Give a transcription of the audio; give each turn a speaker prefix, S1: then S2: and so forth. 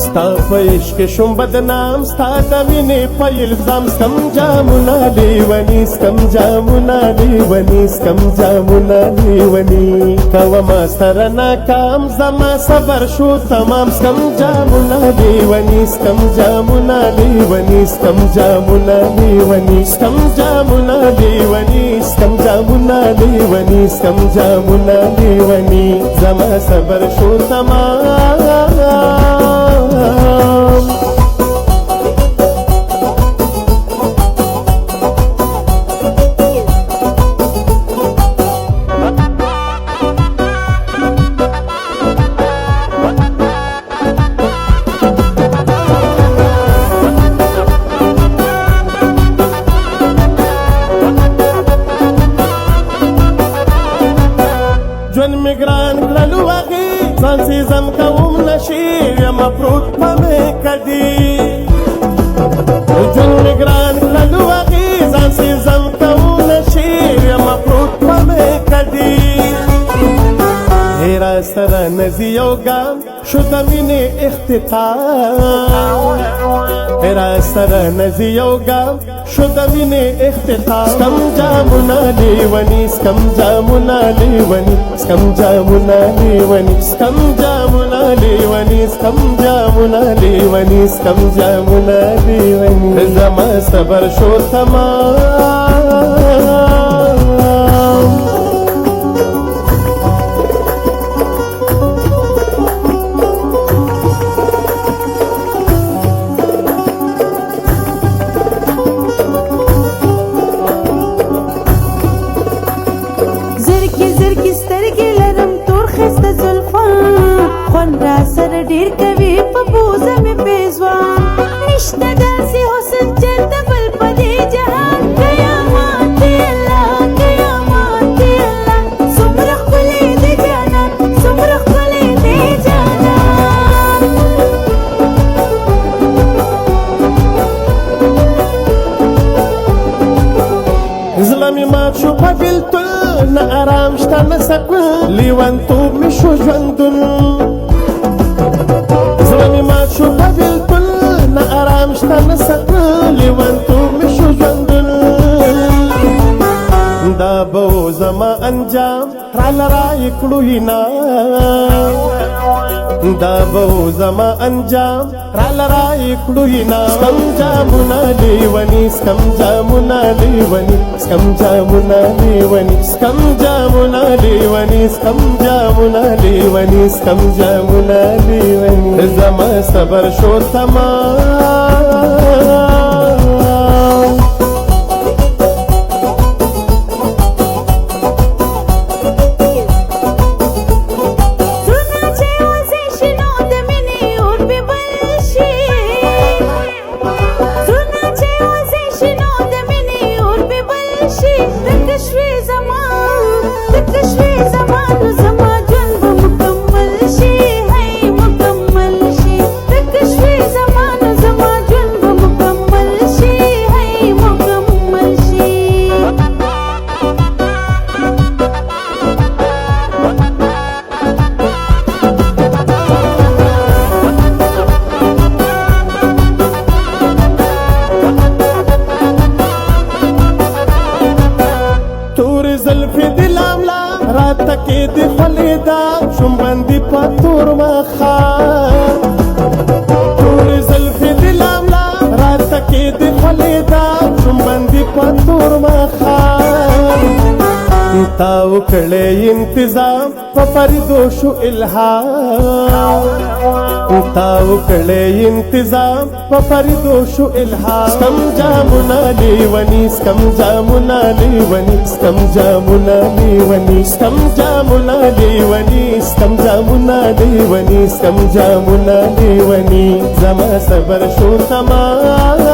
S1: ستا په عشق شوم بدنام ستا د مینې په الزام سکم جامونه لیوني سکم جامونه لیوني سکم جامونه لیوني کومه سره ناکام زما صبر شو تمام سکم جامونه لیوني سکم جامونه لیوني سکم جامونه لیوني سکم جامونه لیوني سکم جامونه لیوني سکم جامونه لیوني زما صبر شو تمام جون مگران کللو واغی ځان سیزم کوم نشي یم پروت په مې کدي جون مگران کللو واغی ځان سیزم کوم نشي یم پروت په مې کدي هیرا سره نزی یو ګام شو د مینې اختتام هیرا سره نزی یو ګام شو د مینې اختتام سکم جامونه لیوني سکم جامونه لیوني سکم جامونه لیوني سکم جامونه لیوني سکم جامونه لیوني سکم جامونه لیوني زما صبر شو تمام
S2: را سره ډیر کوي په بوزه مې پیزوان نشته داسې حسن چې د بل په دې جهان قیامت دی الله قیامت دی الله څومره ښکلی دی جانان څومره ښکلی دی جانان
S1: زړه مې مات شو په بېلتون نه ارام شته نه سکون لیونتوب مې شو ژوندون شو په بېلتون نه ارام شته نه سکون لیونتوب مې شو ژوندون دا به زما انجام راله رایې کړو انعام دا به زما انجام راله رایې کړو انعام سکم جامونه لیوني سکم جامونه لیوني سکم جامونه لیوني سکم جامونه لیوني سکم جامونه لیوني سکم جامونه لیوني زما صبر شو تمام کې د خلیدا شوم باندې پاتور مخان تور زلفې د لاملا رات کې د خلیدا شوم باندې پاتور مخان تاو کړې انتظام په پردو شو الهام تاو کړې انتظام په پردو شو الهام سکم جامونه لیوني سکم جامونه لیوني سکم جامونه لیوني سکم جامونه لیوني سکم جامونه لیوني سکم جامونه لیوني زما صبر شو تمام